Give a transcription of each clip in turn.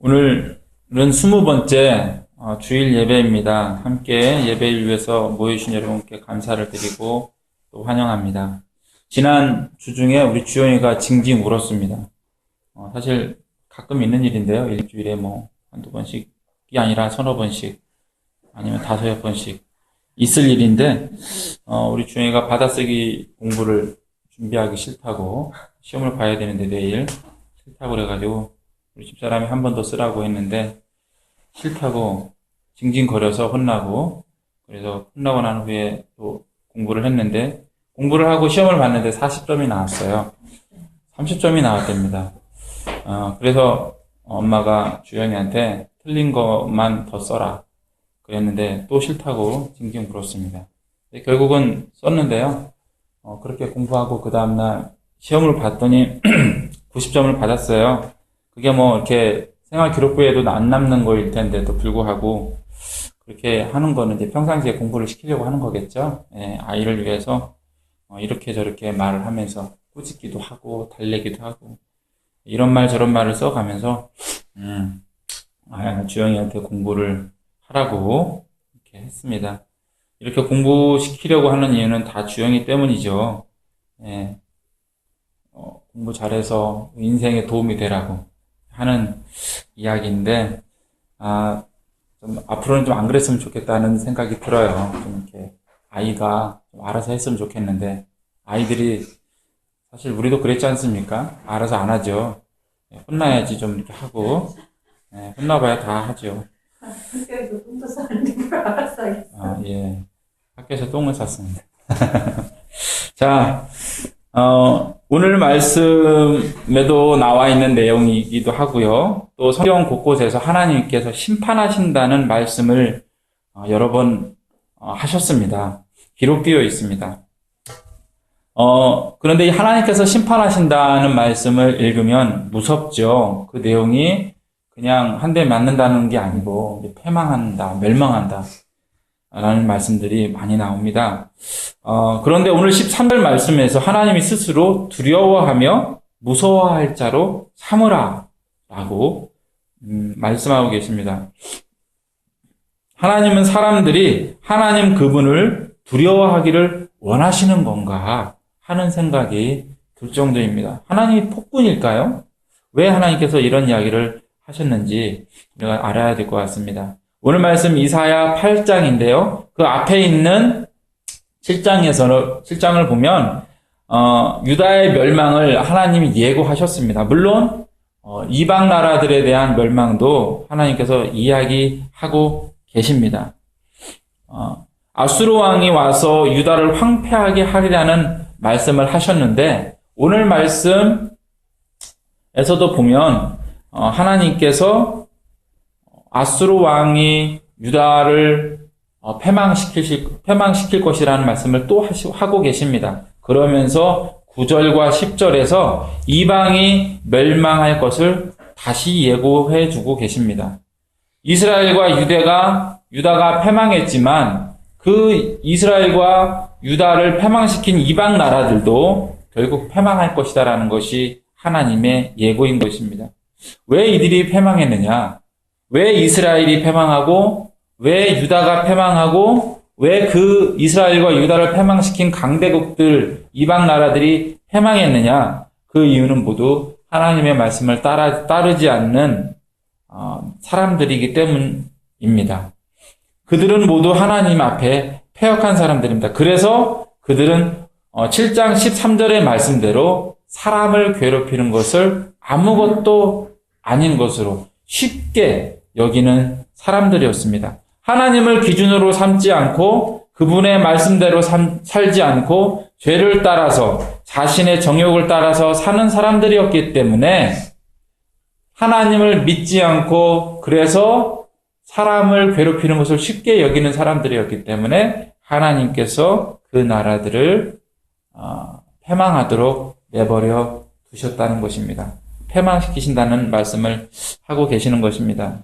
오늘은 20번째 주일 예배입니다. 함께 예배를 위해서 모여주신 여러분께 감사를 드리고 또 환영합니다. 지난 주 중에 우리 주영이가 징징 울었습니다. 사실 가끔 있는 일인데요. 일주일에 한두 번씩이 아니라 서너 번씩 아니면 다섯 번씩 있을 일인데 우리 주영이가 받아쓰기 공부를 준비하기 싫다고 시험을 봐야 되는데 내일 싫다고 그래가지고 우리 집사람이 한 번 더 쓰라고 했는데 싫다고 징징거려서 혼나고, 그래서 혼나고 난 후에 또 공부를 했는데 공부를 하고 시험을 봤는데 40점이 나왔어요. 30점이 나왔답니다. 그래서 엄마가 주영이한테 틀린 것만 더 써라 그랬는데 또 싫다고 징징 물었습니다. 결국은 썼는데요. 그렇게 공부하고 그 다음날 시험을 봤더니 90점을 받았어요. 그게 이렇게 생활 기록부에도 안 남는 거일 텐데도 불구하고 그렇게 하는 거는 이제 평상시에 공부를 시키려고 하는 거겠죠. 예, 아이를 위해서 이렇게 저렇게 말을 하면서 꾸짖기도 하고 달래기도 하고 이런 말 저런 말을 써가면서 주영이한테 공부를 하라고 이렇게 했습니다. 이렇게 공부시키려고 하는 이유는 다 주영이 때문이죠. 예, 공부 잘해서 인생에 도움이 되라고 하는 이야기인데, 좀 앞으로는 좀 안 그랬으면 좋겠다는 생각이 들어요. 좀 이렇게 아이가 좀 알아서 했으면 좋겠는데, 아이들이 사실 우리도 그랬지 않습니까? 알아서 안 하죠. 혼나야지 좀 이렇게 하고, 혼나봐야 다 하죠. 학교에서 똥도 싸는 걸 알았어. 예. 학교에서 똥을 쌌습니다. 자, 오늘 말씀에도 나와 있는 내용이기도 하고요. 또 성경 곳곳에서 하나님께서 심판하신다는 말씀을 여러 번 하셨습니다. 기록되어 있습니다. 그런데 이 하나님께서 심판하신다는 말씀을 읽으면 무섭죠. 그 내용이 그냥 한 대 맞는다는 게 아니고 패망한다, 멸망한다 라는 말씀들이 많이 나옵니다. 그런데 오늘 13절 말씀에서 하나님이 스스로 두려워하며 무서워할 자로 삼으라 라고 말씀하고 계십니다. 하나님은 사람들이 하나님 그분을 두려워하기를 원하시는 건가 하는 생각이 들 정도입니다. 하나님이 폭군일까요? 왜 하나님께서 이런 이야기를 하셨는지 우리가 알아야 될 것 같습니다. 오늘 말씀 이사야 8장인데요. 그 앞에 있는 7장을 보면 유다의 멸망을 하나님이 예고하셨습니다. 물론 이방 나라들에 대한 멸망도 하나님께서 이야기하고 계십니다. 아수르 왕이 와서 유다를 황폐하게 하리라는 말씀을 하셨는데 오늘 말씀에서도 보면 하나님께서 아수르 왕이 유다를 패망시킬 것이라는 말씀을 또 하고 계십니다. 그러면서 9절과 10절에서 이방이 멸망할 것을 다시 예고해 주고 계십니다. 이스라엘과 유다가 패망했지만 그 이스라엘과 유다를 패망시킨 이방 나라들도 결국 패망할 것이다라는 것이 하나님의 예고인 것입니다. 왜 이들이 패망했느냐? 왜 이스라엘이 패망하고 왜 유다가 패망하고 왜 그 이스라엘과 유다를 패망시킨 강대국들 이방 나라들이 패망했느냐? 그 이유는 모두 하나님의 말씀을 따르지 않는 사람들이기 때문입니다. 그들은 모두 하나님 앞에 패역한 사람들입니다. 그래서 그들은 7장 13절의 말씀대로 사람을 괴롭히는 것을 아무것도 아닌 것으로 쉽게 여기는 사람들이었습니다. 하나님을 기준으로 삼지 않고 그분의 말씀대로 살지 않고 죄를 따라서 자신의 정욕을 따라서 사는 사람들이었기 때문에 하나님을 믿지 않고 그래서 사람을 괴롭히는 것을 쉽게 여기는 사람들이었기 때문에 하나님께서 그 나라들을 패망하도록 내버려 두셨다는 것입니다. 패망시키신다는 말씀을 하고 계시는 것입니다.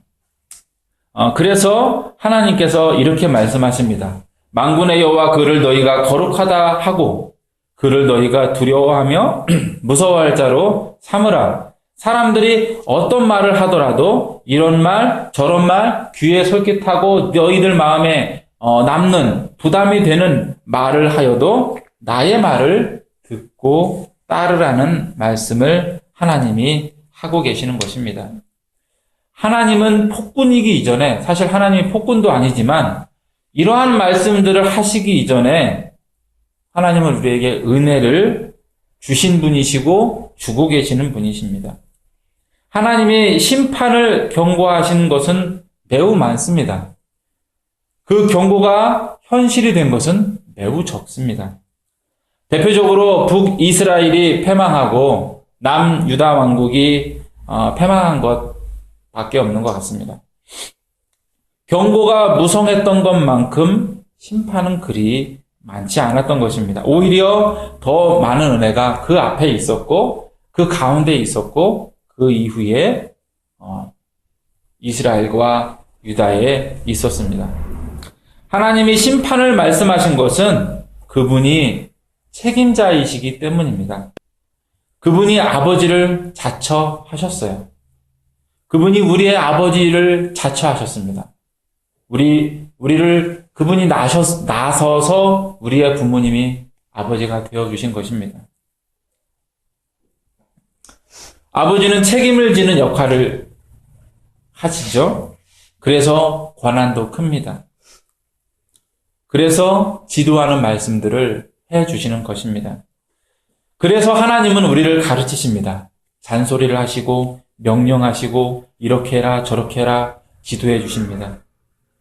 그래서 하나님께서 이렇게 말씀하십니다. 만군의 여호와 그를 너희가 거룩하다 하고 그를 너희가 두려워하며 무서워할 자로 삼으라. 사람들이 어떤 말을 하더라도 이런 말, 저런 말 귀에 솔깃하고 너희들 마음에 남는 부담이 되는 말을 하여도 나의 말을 듣고 따르라는 말씀을 하나님이 하고 계시는 것입니다. 하나님은 폭군이기 이전에, 사실 하나님이 폭군도 아니지만 이러한 말씀들을 하시기 이전에 하나님은 우리에게 은혜를 주신 분이시고 주고 계시는 분이십니다. 하나님이 심판을 경고하신 것은 매우 많습니다. 그 경고가 현실이 된 것은 매우 적습니다. 대표적으로 북이스라엘이 패망하고 남유다 왕국이 패망한 것밖에 없는 것 같습니다. 경고가 무성했던 것만큼 심판은 그리 많지 않았던 것입니다. 오히려 더 많은 은혜가 그 앞에 있었고 그 가운데 있었고 그 이후에 이스라엘과 유다에 있었습니다. 하나님이 심판을 말씀하신 것은 그분이 책임자이시기 때문입니다. 그분이 아버지를 자처하셨어요. 그분이 우리의 아버지를 자처하셨습니다. 우리를 그분이 나서서 우리의 부모님이 아버지가 되어주신 것입니다. 아버지는 책임을 지는 역할을 하시죠. 그래서 권한도 큽니다. 그래서 지도하는 말씀들을 해주시는 것입니다. 그래서 하나님은 우리를 가르치십니다. 잔소리를 하시고 명령하시고 이렇게 해라 저렇게 해라 지도해 주십니다.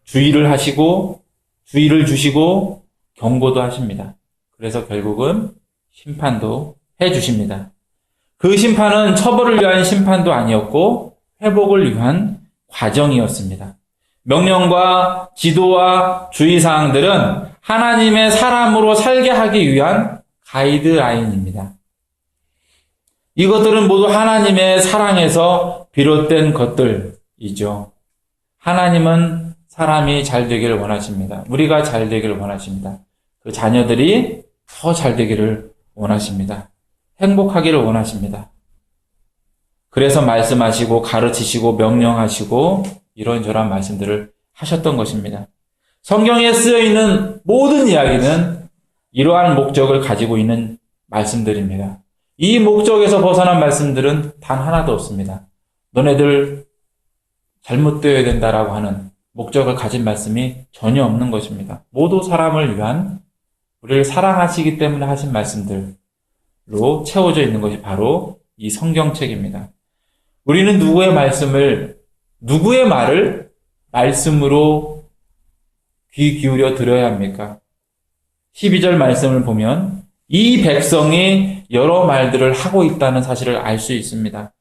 주의를 하시고 주의를 주시고 경고도 하십니다. 그래서 결국은 심판도 해 주십니다. 그 심판은 처벌을 위한 심판도 아니었고 회복을 위한 과정이었습니다. 명령과 지도와 주의사항들은 하나님의 사람으로 살게 하기 위한 가이드라인입니다. 이것들은 모두 하나님의 사랑에서 비롯된 것들이죠. 하나님은 사람이 잘 되기를 원하십니다. 우리가 잘 되기를 원하십니다. 그 자녀들이 더 잘 되기를 원하십니다. 행복하기를 원하십니다. 그래서 말씀하시고 가르치시고 명령하시고 이런저런 말씀들을 하셨던 것입니다. 성경에 쓰여 있는 모든 이야기는 이러한 목적을 가지고 있는 말씀들입니다. 이 목적에서 벗어난 말씀들은 단 하나도 없습니다. 너네들 잘못되어야 된다라고 하는 목적을 가진 말씀이 전혀 없는 것입니다. 모두 사람을 위한 우리를 사랑하시기 때문에 하신 말씀들로 채워져 있는 것이 바로 이 성경책입니다. 우리는 누구의 말을 말씀으로 귀 기울여 들어야 합니까? 12절 말씀을 보면 이 백성이 여러 말들을 하고 있다는 사실을 알 수 있습니다.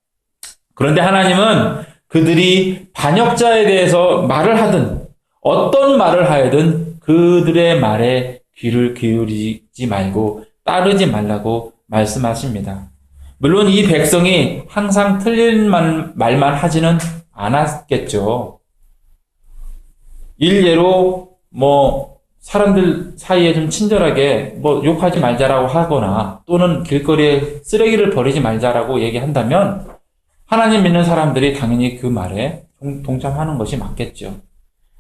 그런데 하나님은 그들이 반역자에 대해서 말을 하든 어떤 말을 하여든 그들의 말에 귀를 기울이지 말고 따르지 말라고 말씀하십니다. 물론 이 백성이 항상 틀린 말만 하지는 않았겠죠. 일례로 사람들 사이에 좀 친절하게 욕하지 말자라고 하거나 또는 길거리에 쓰레기를 버리지 말자라고 얘기한다면 하나님 믿는 사람들이 당연히 그 말에 동참하는 것이 맞겠죠.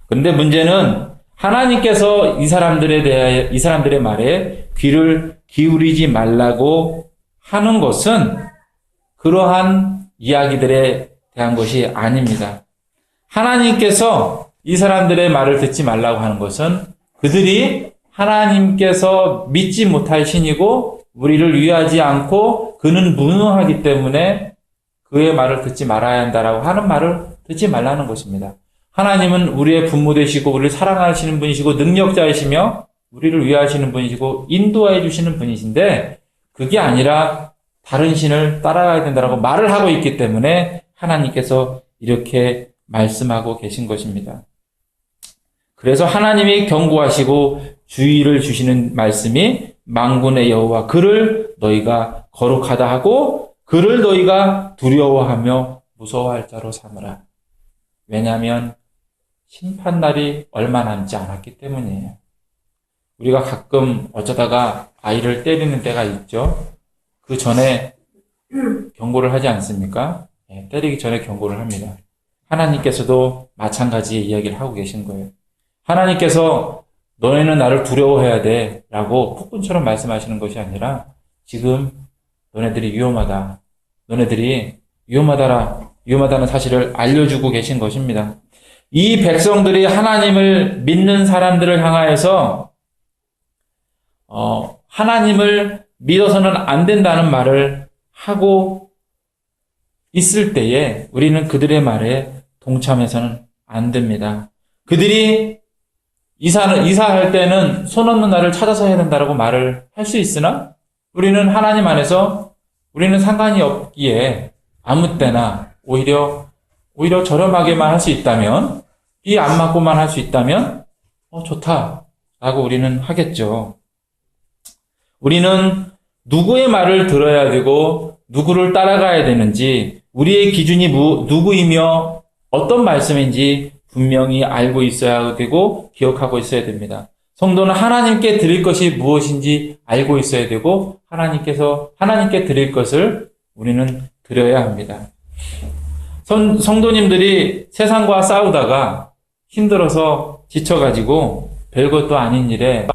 그런데 문제는 하나님께서 이 사람들의 말에 귀를 기울이지 말라고 하는 것은 그러한 이야기들에 대한 것이 아닙니다. 하나님께서 이 사람들의 말을 듣지 말라고 하는 것은 그들이 하나님께서 믿지 못할 신이고 우리를 위하지 않고 그는 무능하기 때문에 그의 말을 듣지 말아야 한다라고 하는 말을 듣지 말라는 것입니다. 하나님은 우리의 부모 되시고 우리를 사랑하시는 분이시고 능력자이시며 우리를 위하시는 분이시고 인도해 주시는 분이신데 그게 아니라 다른 신을 따라가야 된다라고 말을 하고 있기 때문에 하나님께서 이렇게 말씀하고 계신 것입니다. 그래서 하나님이 경고하시고 주의를 주시는 말씀이 만군의 여호와 그를 너희가 거룩하다 하고 그를 너희가 두려워하며 무서워할 자로 삼으라. 왜냐하면 심판날이 얼마 남지 않았기 때문이에요. 우리가 가끔 어쩌다가 아이를 때리는 때가 있죠. 그 전에 경고를 하지 않습니까? 때리기 전에 경고를 합니다. 하나님께서도 마찬가지의 이야기를 하고 계신 거예요. 하나님께서 너네는 나를 두려워해야 돼 라고 폭군처럼 말씀하시는 것이 아니라 지금 너네들이 위험하다. 너네들이 위험하다는 사실을 알려주고 계신 것입니다. 이 백성들이 하나님을 믿는 사람들을 향하여서 하나님을 믿어서는 안 된다는 말을 하고 있을 때에 우리는 그들의 말에 동참해서는 안 됩니다. 그들이 이사할 때는 손 없는 나를 찾아서 해야 된다고 말을 할 수 있으나 우리는 하나님 안에서 우리는 상관이 없기에 아무 때나 오히려 저렴하게만 할 수 있다면 비 안 맞고만 할 수 있다면 좋다라고 우리는 하겠죠. 우리는 누구의 말을 들어야 되고 누구를 따라가야 되는지 우리의 기준이 누구이며 어떤 말씀인지 분명히 알고 있어야 되고 기억하고 있어야 됩니다. 성도는 하나님께 드릴 것이 무엇인지 알고 있어야 되고 하나님께 드릴 것을 우리는 드려야 합니다. 성도님들이 세상과 싸우다가 힘들어서 지쳐가지고 별것도 아닌 일에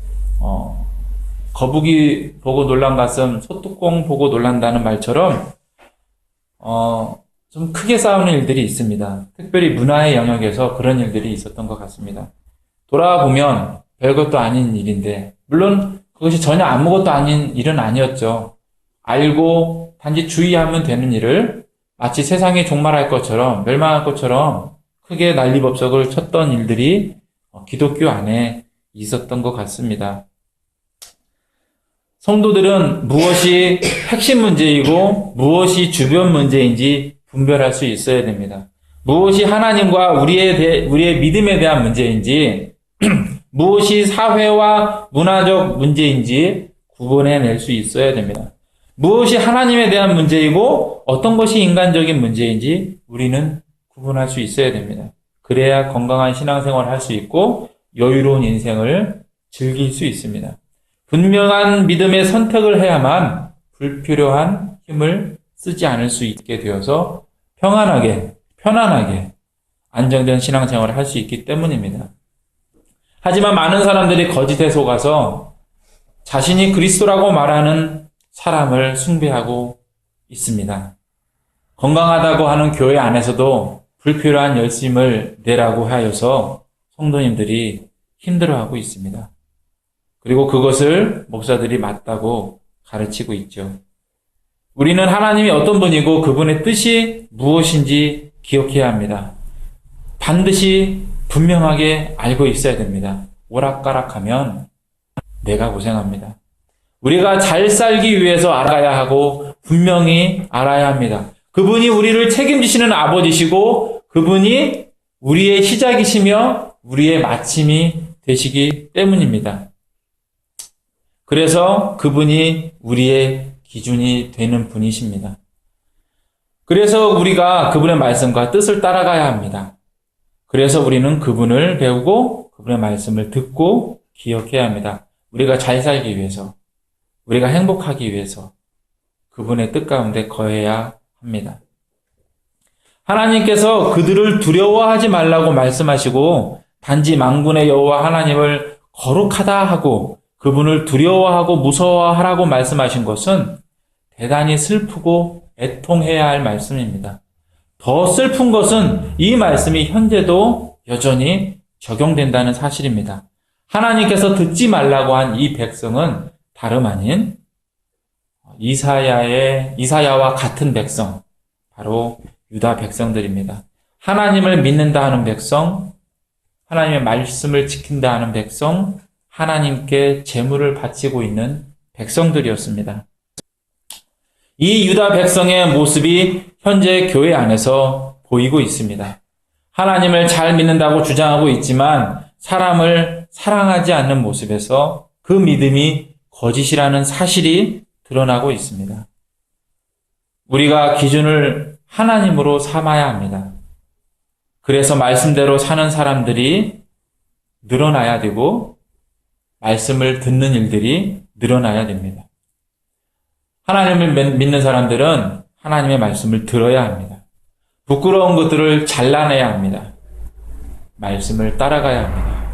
거북이 보고 놀란 가슴 소뚜껑 보고 놀란다는 말처럼 좀 크게 싸우는 일들이 있습니다. 특별히 문화의 영역에서 그런 일들이 있었던 것 같습니다. 돌아보면 별것도 아닌 일인데 물론 그것이 전혀 아무것도 아닌 일은 아니었죠. 알고 단지 주의하면 되는 일을 마치 세상이 종말할 것처럼 멸망할 것처럼 크게 난리법석을 쳤던 일들이 기독교 안에 있었던 것 같습니다. 성도들은 무엇이 핵심 문제이고 무엇이 주변 문제인지 분별할 수 있어야 됩니다. 무엇이 하나님과 우리의 믿음에 대한 문제인지 무엇이 사회와 문화적 문제인지 구분해낼 수 있어야 됩니다. 무엇이 하나님에 대한 문제이고 어떤 것이 인간적인 문제인지 우리는 구분할 수 있어야 됩니다. 그래야 건강한 신앙생활을 할 수 있고 여유로운 인생을 즐길 수 있습니다. 분명한 믿음의 선택을 해야만 불필요한 힘을 쓰지 않을 수 있게 되어서 편안하게 안정된 신앙생활을 할 수 있기 때문입니다. 하지만 많은 사람들이 거짓에 속아서 자신이 그리스도라고 말하는 사람을 숭배하고 있습니다. 건강하다고 하는 교회 안에서도 불필요한 열심을 내라고 하여서 성도님들이 힘들어하고 있습니다. 그리고 그것을 목사들이 맞다고 가르치고 있죠. 우리는 하나님이 어떤 분이고 그분의 뜻이 무엇인지 기억해야 합니다. 반드시 분명하게 알고 있어야 됩니다. 오락가락하면 내가 고생합니다. 우리가 잘 살기 위해서 알아야 하고 분명히 알아야 합니다. 그분이 우리를 책임지시는 아버지시고 그분이 우리의 시작이시며 우리의 마침이 되시기 때문입니다. 그래서 그분이 우리의 기준이 되는 분이십니다. 그래서 우리가 그분의 말씀과 뜻을 따라가야 합니다. 그래서 우리는 그분을 배우고 그분의 말씀을 듣고 기억해야 합니다. 우리가 잘 살기 위해서, 우리가 행복하기 위해서 그분의 뜻 가운데 거해야 합니다. 하나님께서 그들을 두려워하지 말라고 말씀하시고 단지 만군의 여호와 하나님을 거룩하다 하고 그분을 두려워하고 무서워하라고 말씀하신 것은 대단히 슬프고 애통해야 할 말씀입니다. 더 슬픈 것은 이 말씀이 현재도 여전히 적용된다는 사실입니다. 하나님께서 듣지 말라고 한 이 백성은 다름 아닌 이사야와 같은 백성, 바로 유다 백성들입니다. 하나님을 믿는다 하는 백성, 하나님의 말씀을 지킨다 하는 백성, 하나님께 제물을 바치고 있는 백성들이었습니다. 이 유다 백성의 모습이 현재 교회 안에서 보이고 있습니다. 하나님을 잘 믿는다고 주장하고 있지만 사람을 사랑하지 않는 모습에서 그 믿음이 거짓이라는 사실이 드러나고 있습니다. 우리가 기준을 하나님으로 삼아야 합니다. 그래서 말씀대로 사는 사람들이 늘어나야 되고 말씀을 듣는 일들이 늘어나야 됩니다. 하나님을 믿는 사람들은 하나님의 말씀을 들어야 합니다. 부끄러운 것들을 잘라내야 합니다. 말씀을 따라가야 합니다.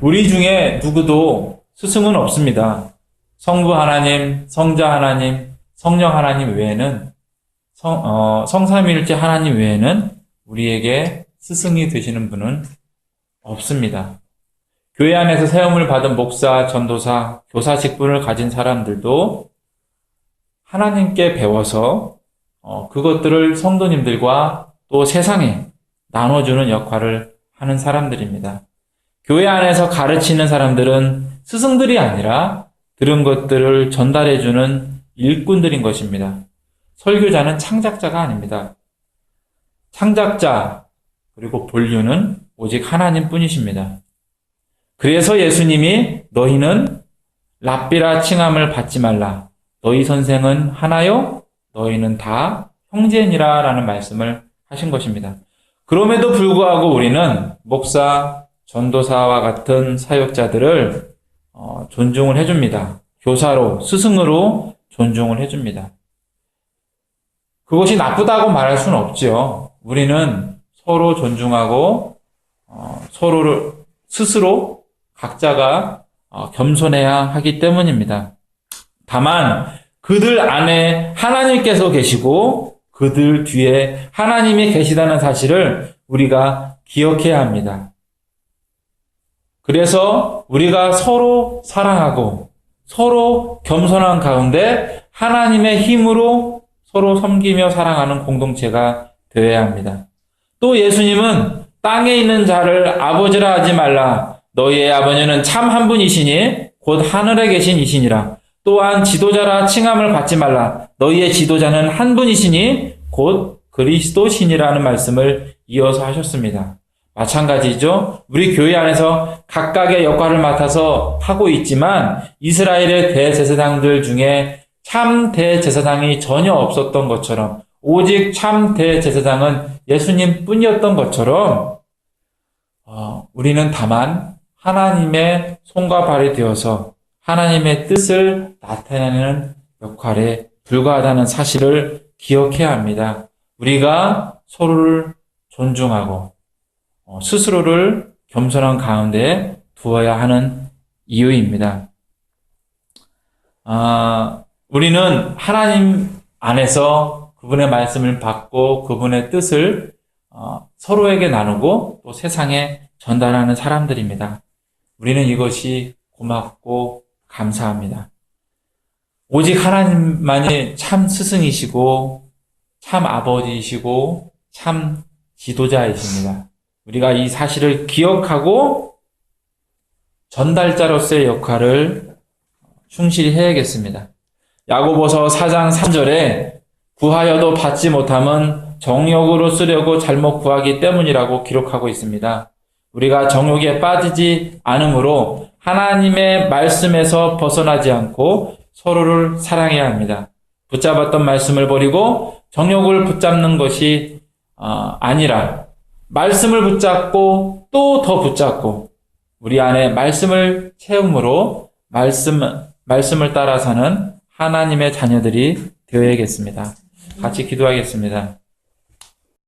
우리 중에 누구도 스승은 없습니다. 성부 하나님, 성자 하나님, 성령 하나님 외에는 성삼위일체 하나님 외에는 우리에게 스승이 되시는 분은 없습니다. 교회 안에서 세움을 받은 목사, 전도사, 교사 직분을 가진 사람들도 하나님께 배워서 그것들을 성도님들과 또 세상에 나눠주는 역할을 하는 사람들입니다. 교회 안에서 가르치는 사람들은 스승들이 아니라 들은 것들을 전달해주는 일꾼들인 것입니다. 설교자는 창작자가 아닙니다. 창작자 그리고 본류는 오직 하나님 뿐이십니다. 그래서 예수님이 너희는 랍비라 칭함을 받지 말라. 너희 선생은 하나요? 너희는 다 형제니라 라는 말씀을 하신 것입니다. 그럼에도 불구하고 우리는 목사, 전도사와 같은 사역자들을 존중을 해줍니다. 교사로, 스승으로 존중을 해줍니다. 그것이 나쁘다고 말할 수는 없죠. 우리는 서로 존중하고 서로를 스스로 각자가 겸손해야 하기 때문입니다. 다만 그들 안에 하나님께서 계시고 그들 뒤에 하나님이 계시다는 사실을 우리가 기억해야 합니다. 그래서 우리가 서로 사랑하고 서로 겸손한 가운데 하나님의 힘으로 서로 섬기며 사랑하는 공동체가 되어야 합니다. 또 예수님은 땅에 있는 자를 아버지라 하지 말라. 너희의 아버지는 참 한 분이시니 곧 하늘에 계신 이시니라. 또한 지도자라 칭함을 받지 말라. 너희의 지도자는 한 분이시니 곧 그리스도시니라는 말씀을 이어서 하셨습니다. 마찬가지죠. 우리 교회 안에서 각각의 역할을 맡아서 하고 있지만 이스라엘의 대제사장들 중에 참 대제사장이 전혀 없었던 것처럼 오직 참 대제사장은 예수님 뿐이었던 것처럼 우리는 다만 하나님의 손과 발이 되어서 하나님의 뜻을 나타내는 역할에 불과하다는 사실을 기억해야 합니다. 우리가 서로를 존중하고 스스로를 겸손한 가운데 두어야 하는 이유입니다. 우리는 하나님 안에서 그분의 말씀을 받고 그분의 뜻을 서로에게 나누고 또 세상에 전달하는 사람들입니다. 우리는 이것이 고맙고 감사합니다. 오직 하나님만이 참 스승이시고 참 아버지이시고 참 지도자이십니다. 우리가 이 사실을 기억하고 전달자로서의 역할을 충실히 해야겠습니다. 야고보서 4장 3절에 구하여도 받지 못함은 정욕으로 쓰려고 잘못 구하기 때문이라고 기록하고 있습니다. 우리가 정욕에 빠지지 않으므로 하나님의 말씀에서 벗어나지 않고 서로를 사랑해야 합니다. 붙잡았던 말씀을 버리고 정욕을 붙잡는 것이 아니라 말씀을 붙잡고 또 더 붙잡고 우리 안에 말씀을 채움으로 말씀을 따라 사는 하나님의 자녀들이 되어야겠습니다. 같이 기도하겠습니다.